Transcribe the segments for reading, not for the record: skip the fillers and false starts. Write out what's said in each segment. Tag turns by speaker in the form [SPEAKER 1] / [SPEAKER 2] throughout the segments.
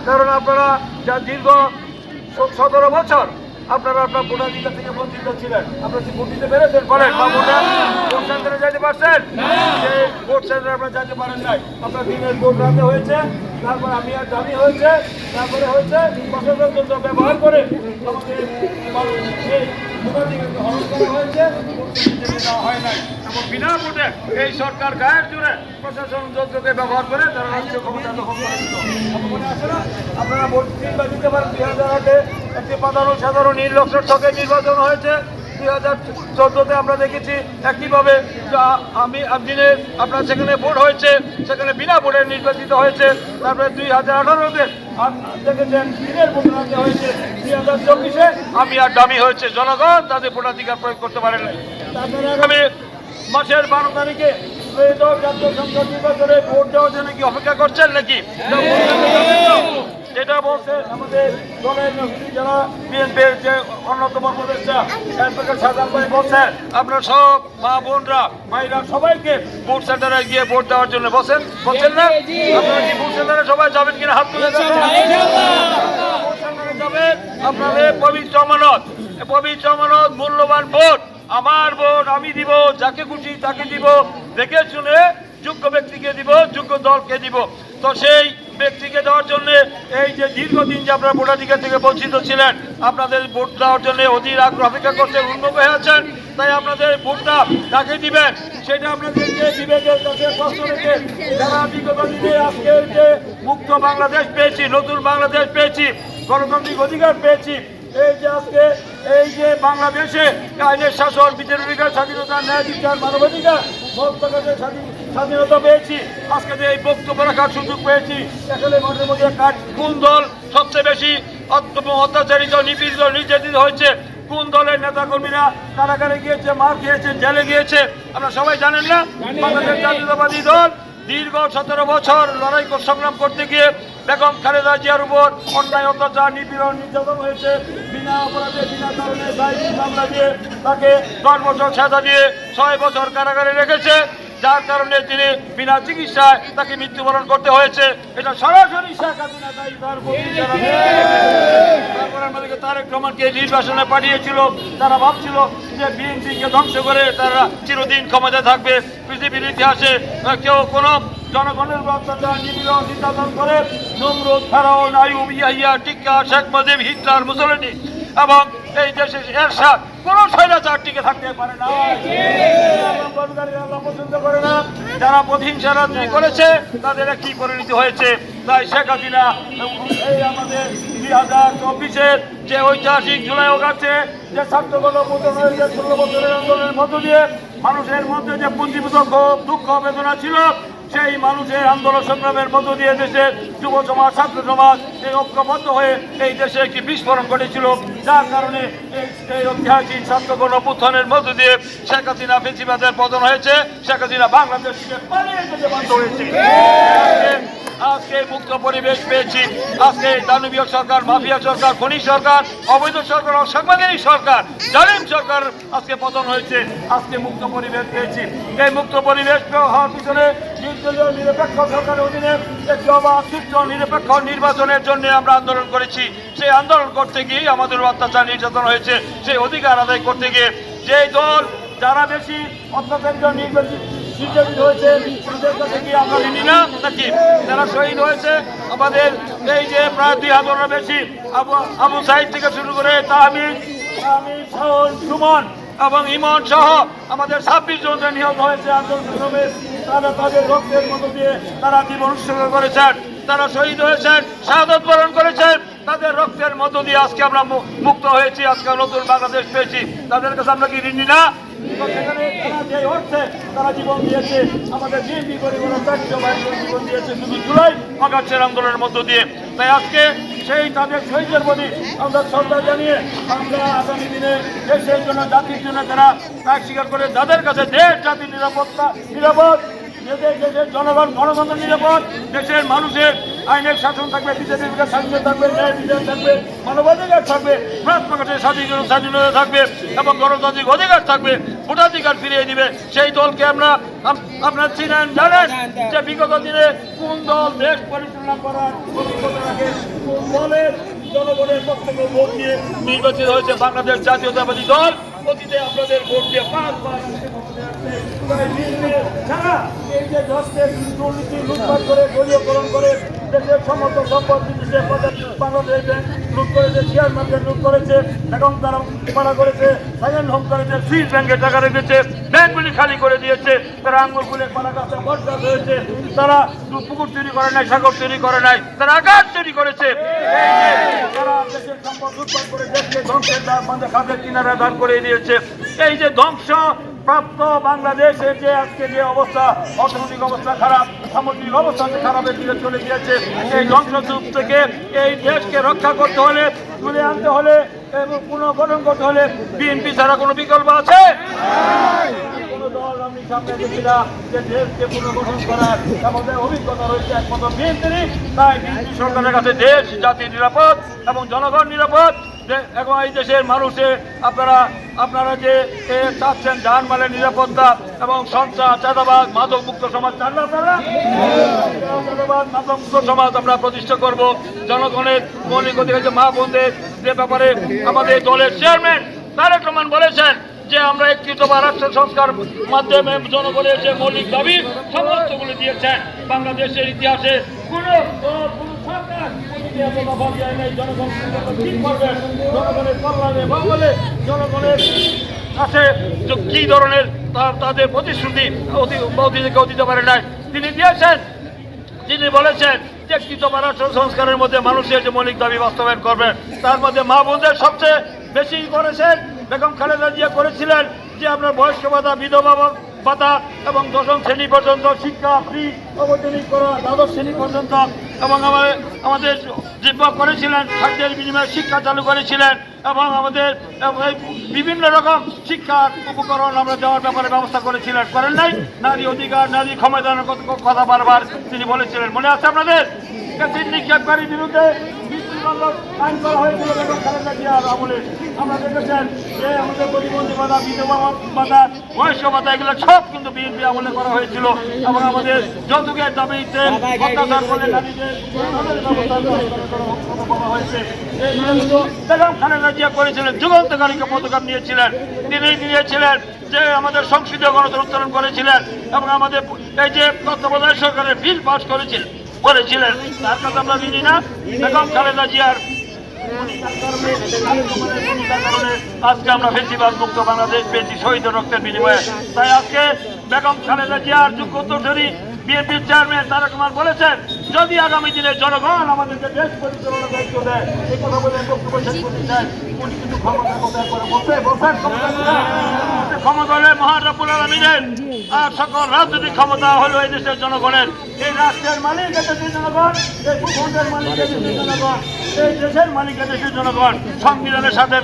[SPEAKER 1] কারণ আপনারা যা দীর্ঘ 17 বছর আপনারা আপনার ভোটাধিকার থেকে বঞ্চিত ছিলেন। আপনারা কি ভোট দিতে পেরেছেন? বলেন, বা ভোট সেন্টারে যাইতে পারছেন? যে ভোট সেন্টারে আপনারা যাইতে পারেন নাই। আপনার দিনের ভোট রাতে হয়েছে, তারপর আমি আর দামি হয়েছে, তারপরে হয়েছে প্রশাসনতন্ত্র ব্যবহার করে আমাদের এই ভোটাধিকারকে হরণ করা হয়েছে, দেওয়া হয় নাই। এবং বিনা ভোটে এই সরকার গায়ের জুড়ে প্রশাসন যন্ত্রকে ব্যবহার করে তারা রাষ্ট্রীয় ক্ষমতা দখল করে দিত। মনে আছে না? আপনারা ভোট দিতে পারেন। 2008-এ একটি সাধারণ নির্বাচন ছকে নির্বাচন হয়েছে। 2014-তে আমরা দেখেছি একইভাবে দিনের আপনার সেখানে ভোট হয়েছে, সেখানে বিনা ভোটে নির্বাচিত হয়েছে। তারপরে 2018-তে দেখেছেন দিনের ভোট রাখতে হয়েছে। 2024-এ আমি আর দামি হয়েছে। জনগণ তাদের ভোটাধিকার প্রয়োগ করতে পারেন। তারপরে আগামী মাসের 12 তারিখে জাতীয় সংসদ নির্বাচনে ভোট দেওয়ার জন্য কি অপেক্ষা করছেন নাকি? যেটা বলছে আমাদের দলের যারা বিএনপির যে অন্যতম উপদেষ্টা সাজান ভাই বলছেন, আপনারা সব মা বোনরা ভাইরা সবাইকে ভোট সেন্টারে গিয়ে ভোট দেওয়ার জন্য বলছেন না? আপনারা কি ভোট সেন্টারে সবাই যাবেন কিনা? হাত তুলে ভোট সেন্টারে যাবেন। আপনাদের পবিত্র আমানত মূল্যবান ভোট, আমার ভোট আমি দিব, যাকে খুশি তাকে দিব, দেখে শুনে যোগ্য ব্যক্তিকে দিব, যোগ্য দলকে দিব। তো সেই ব্যক্তিকে দেওয়ার জন্য এই যে দীর্ঘদিন যে আপনারা ভোটাধিকার থেকে বঞ্চিত ছিলেন, আপনাদের ভোট দেওয়ার জন্য অধীর আগ্রহ অপেক্ষা করছেন, উন্মুখ হয়ে আছেন। তাই আপনাদের ভোটটা তাকে দিবেন, সেটা আপনাদেরকে বিবেকের কাছে প্রশ্ন রেখে যারা বিগত দিনে আজকের যে মুক্ত বাংলাদেশ পেয়েছি, নতুন বাংলাদেশ পেয়েছি, গণতান্ত্রিক অধিকার পেয়েছি, এই যে আজকে এই যে বাংলাদেশে আইনের শাসন, বিচার বিভাগের স্বাধীনতা, ন্যায় বিচার, মানবাধিকার, স্বাধীনতা পেয়েছি, আজকে যে এই বক্তব্য রাখার সুযোগ পেয়েছি, এখানে মাঠের মধ্যে কোন দল সবচেয়ে বেশি অত্যাচারিত, নিপীড়িত, নির্যাতিত হয়েছে, কোন দলের নেতাকর্মীরা কারাগারে গিয়েছে, মার খেয়েছে, জেলে গিয়েছে, আমরা সবাই জানেন না? বাংলাদেশ জাতীয়তাবাদী দল দীর্ঘ 17 বছর লড়াই সংগ্রাম করতে গিয়ে বেগম খালেদা জিয়ার উপর অন্যায়, অত্যাচার, নিপীড়ন, নির্যাতন হয়েছে। বিনা অপরাধে, বিনা কারণে মামলা দিয়ে তাকে 10 বছর সাজা দিয়ে 6 বছর কারাগারে রেখেছে, যার কারণে তিনি বিনা চিকিৎসায় তাকে মৃত্যুবরণ করতে হয়েছে। এটা সরাসরি শেখ হাসিনা দায়ী। তারপরে আমাদেরকে তারেক রহমানকে নির্বাচনে পাঠিয়েছিল। তারা ভাবছিল যে বিএনপিকে ধ্বংস করে তারা চিরদিন ক্ষমতায় থাকবে। পৃথিবীর ইতিহাসে কেউ কোনো জনগণের অত্যাচার, নিপীড়ন, নির্যাতন করে নমরুদ, ফেরাউন, আইয়ুব, ইয়াহিয়া, টিক্কা, শেখ মুজিব, হিটলার, মুসলিনি এবং এই দেশের এরশাদ কোনো স্বৈরাচার টিকে থাকতে পারে না, পছন্দ করে না। যারা প্রতিহিংসা রাজনীতি করেছে তাদের কি পরিণতি হয়েছে। তাই শেখ হাসিনা এই আমাদের 2024-এর যে ঐতিহাসিক জুলাই অগাস্টে যে ছাত্রগণ পতন হয়েছে, 16 বছরের আন্দোলনের মধ্য দিয়ে মানুষের মধ্যে যে পুঞ্জীভূত দুঃখ বেদনা ছিল, সেই মানুষের আন্দোলন সংগ্রামের মধ্য দিয়ে দেশের যুব সমাজ, ছাত্র সমাজ এই ঐক্যবদ্ধ হয়ে এই দেশে একটি বিস্ফোরণ ঘটেছিল, যার কারণে এই ঐতিহাসিক ছাত্রগণ অভ্যুত্থানের মধ্য দিয়ে শেখ হাসিনা ফেসিবাদের পতন হয়েছে। শেখ হাসিনা বাংলাদেশ থেকে পালিয়ে যেতে বাধ্য হয়েছে। আজকে মুক্ত পরিবেশ পেয়েছি। আজকে দানবীয় সরকার, মাফিয়া সরকার, খনি সরকার, অবৈধ সরকার, অসাংবিধানিক সরকার, জালিম সরকার আজকে পতন হয়েছে। আজকে মুক্ত পরিবেশ পেয়েছি। এই মুক্ত পরিবেশ হওয়ার পিছনে নিরপেক্ষ সরকারের অধীনে একটি অবাধ, সুষ্ঠু, নিরপেক্ষ নির্বাচনের জন্য আমরা আন্দোলন করেছি। সেই আন্দোলন করতে গিয়ে আমাদের অত্যাচার, নির্যাতন হয়েছে। সেই অধিকার আদায় করতে গিয়ে যে দল যারা বেশি অত্যাচারিত, নির্যাতিত হয়েছে তাদের কাছে কি আমরা নিই না নাকি? যারা শহীদ হয়েছে আমাদের এই যে প্রায় 2000-এর বেশি, আবু সাইদ থেকে শুরু করে তাহমিদ, সুমন এবং ইমন সহ আমাদের 26 জন নিহত হয়েছে আন্দোলন সংগ্রামে। তারা তাদের রক্তের মধ্য দিয়ে তারা জীবন উৎসর্গ করেছেন, তারা শহীদ হয়েছেন, শাহাদত বরণ করেছেন। তাদের রক্তের মধ্য দিয়ে আজকে আমরা মুক্ত হয়েছি, আজকে নতুন বাংলাদেশ পেয়েছি। তাদের কাছে আমরা কি ঋণী না? সেখানে তারা যে হচ্ছে, তারা জীবন দিয়েছে, আমাদের বিএনপি পরিবারের 400 ভাই জীবন দিয়েছে শুধু জুলাই অগাস্টের আন্দোলনের মধ্য দিয়ে। তাই আজকে সেই তাদের শহীদের প্রতি আমরা শ্রদ্ধা জানিয়ে আমরা আগামী দিনে দেশের জন্য, জাতির জন্য যারা ত্যাগ স্বীকার করে, যাদের কাছে দেশ, জাতির নিরাপত্তা, নিরাপদ দেশের জনগণ গণতন্ত্র নিরাপদ, দেশের মানুষের আইনের শাসন থাকবে, বিচার স্বাধীনতা থাকবে, ন্যায় বিচার থাকবে, মানবাধিকার থাকবে, মত প্রকাশের স্বাধীনতা থাকবে এবং গণতান্ত্রিক অধিকার থাকবে, ভোটাধিকার ফিরিয়ে দিবে। সেই দলকে আপনারা চিনেন, জানেন যে বিগত দিনে কোন দল দেশ পরিচালনা করার অভিজ্ঞতা রাখে, কোন দলের জনগণের পক্ষ থেকে ভোট দিয়ে নির্বাচিত হয়েছে বাংলাদেশ জাতীয়তাবাদী দল। অতীতে আপনাদের ভোট দিয়ে 5 বার ছাড়া এই যে দেশের দুর্নীতি লুটপাট করে দলীয়করণ করে দেশের সমস্ত সম্পদ বিদেশে বাংলাদেশ ব্যাংক লুট করেছে, শেয়ার মার্কেট লুট করেছে, এবং তারা ভাড়া করেছে, সেকেন্ড হোম করেছে, সুইস ব্যাংকে টাকা রেখেছে, ব্যাংকগুলি খালি করে দিয়েছে, তারা আঙ্গুল খুলে পাড়া গাছে বরদাস্ত হয়েছে, তারা পুকুর তৈরি করে নাই, সাগর তৈরি করে নাই, তারা আকাশ তৈরি করেছে। তারা দেশের সম্পদ লুটপাট করে দেশকে ধ্বংসের খাদের কিনারা দাঁড় করে দিয়েছে। এই যে ধ্বংস প্রাপ্ত বাংলাদেশের যে আজকে যে অবস্থা, অর্থনৈতিক অবস্থা খারাপ, সামগ্রিক অবস্থা খারাপের দিকে চলে গিয়েছে, এই ধ্বংসযুগ থেকে এই দেশকে রক্ষা করতে হলে, তুলে আনতে হলে এবং পুনর্গঠন করতে হলে বিএনপি ছাড়া কোনো বিকল্প আছে? কোনো দল আমি সামনে দেখি না যে দেশকে পুনর্গঠন করার আমাদের অভিজ্ঞতা রয়েছে একমাত্র বিএনপিরই। তাই বিএনপি সরকারের কাছে দেশ জাতি নিরাপদ এবং জনগণ নিরাপদ এবং এই দেশের মানুষে আপনারা যে চাচ্ছেন জানমালের নিরাপত্তা এবং সন্ত্রাস, চাঁদাবাদ, মাদক মুক্ত সমাজ চান না আপনারা? চাঁদাবাদ, মাদক মুক্ত সমাজ আমরা প্রতিষ্ঠা করব। জনগণের মৌলিক অধিকার মা বোনদের যে ব্যাপারে আমাদের দলের চেয়ারম্যান তারেক রহমান বলেছেন যে আমরা একটি রাষ্ট্র সংস্কার মাধ্যমে জনগণের যে মৌলিক দাবি সমস্তগুলো দিয়েছেন। বাংলাদেশের ইতিহাসে কোনো সরকার জনগণ ঠিক করবেন, জনগণের কল্যাণে মঙ্গলে জনগণের কাছে কি ধরনের তাদের প্রতিশ্রুতি অতীতকে দিতে পারে নাই তিনি দিয়েছেন। তিনি বলেছেন যে কৃতজ্ঞ রাষ্ট্র সংস্কারের মধ্যে মানুষের যে মৌলিক দাবি বাস্তবায়ন করবেন, তার মধ্যে মা বোনদের সবচেয়ে বেশি করেছেন। বেগম খালেদা জিয়া করেছিলেন যে আপনার বয়স্ক ভাতা, বিধবা ভাতা এবং 10ম শ্রেণী পর্যন্ত শিক্ষা ফ্রি অবৈতনিক করা, 12শ শ্রেণী পর্যন্ত, এবং আমাদের জীবক করেছিলেন খাদ্যের বিনিময়ে শিক্ষা চালু করেছিলেন এবং আমাদের বিভিন্ন রকম শিক্ষার উপকরণ আমরা দেওয়ার ব্যাপারে ব্যবস্থা করেছিলেন। করেন নাই? নারী অধিকার, নারী ক্ষমতায়নের কথা বারবার তিনি বলেছিলেন। মনে আছে আপনাদের? অ্যাসিড নিক্ষেপকারীর বিরুদ্ধে আইন করা হয়েছিল বেগম খালেদা জিয়ার আমলে। আমরা দেখেছেন যে আমাদের প্রতিবন্ধী ভাতা, বিধবা ভাতা, বয়স্ক ভাতা এগুলো সব কিন্তু বিএনপি আমলে করা হয়েছিল এবং আমাদের যৌতুকের দাবিতে অত্যাচার করলে নারীদের করা হয়েছে। বেগম খালেদা জিয়া করেছিলেন, যুগান্তকারীকে পদক্ষেপ নিয়েছিলেন। তিনি নিয়েছিলেন যে আমাদের সংসদীয় গণতন্ত্র উত্তোলন করেছিলেন এবং আমাদের এই যে তত্ত্বাবধায়ক সরকারের বিল পাস করেছিলেন, তার কথা আমরা জানি না। বেগম খালেদা জিয়ার আজকে আমরা ফেসিবাদ মুক্ত বাংলাদেশ পেয়েছি শহীদের রক্তের বিনিময়ে। তাই আজকে বেগম খালেদা জিয়ার যোগ্য উত্তরসূরি বিএনপির চেয়ারম্যান তারেক রহমান বলেছেন, যদি আগামী দিনে জনগণ আমাদেরকে দেশ পরিচালনার দায়িত্ব দেয়, এই কথা বলে বক্তব্য শেষ করতে চায়, উনি কিন্তু ক্ষমতা কোথায় করে বসেন ক্ষমতা হলে মহান রব্বুল আলামিনের আর সকল রাজনৈতিক ক্ষমতা হলো এই দেশের জনগণের। এই রাষ্ট্রের মালিক দেশের জনগণ, এই ভূখণ্ডের মালিক দেশের জনগণ, এই দেশের মালিক দেশের জনগণ। সংবিধানের সাথে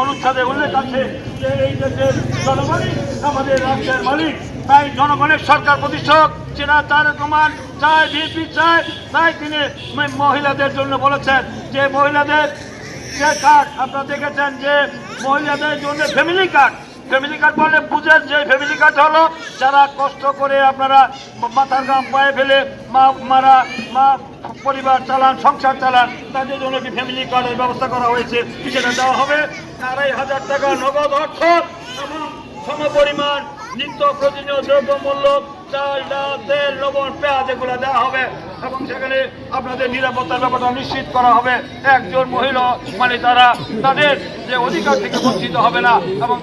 [SPEAKER 1] অনুচ্ছেদে উল্লেখ আছে যে এই দেশের জনগণই আমাদের রাষ্ট্রের মালিক। তাই জনগণের সরকার প্রতিষ্ঠা চেনা তারেক রহমান চায়, বিএনপি চায়। তাই তিনি মহিলাদের জন্য বলেছেন যে মহিলাদের যে কার্ড আপনারা দেখেছেন যে মহিলাদের জন্য ফ্যামিলি কার্ড বলে বুঝেন যে ফ্যামিলি কার্ড হলো যারা কষ্ট করে আপনারা মাথার ঘাম পায়ে ফেলে মা পরিবার চালান, সংসার চালান, তাদের জন্য কি ফ্যামিলি কার্ডের ব্যবস্থা করা হয়েছে। সেটা দেওয়া হবে 2500 টাকা নগদ অর্থ এবং সমপরিমাণ নিত্য প্রয়োজনীয় দ্রব্যমূল্য, চাল, ডাল, তেল, লবণ, পেঁয়াজ এগুলো দেওয়া হবে এবং সেখানে আপনাদের নিরাপত্তার ব্যাপারটা নিশ্চিত করা হবে। একজন মহিলা তারা তাদের যে অধিকার থেকে বঞ্চিত হবে না এবং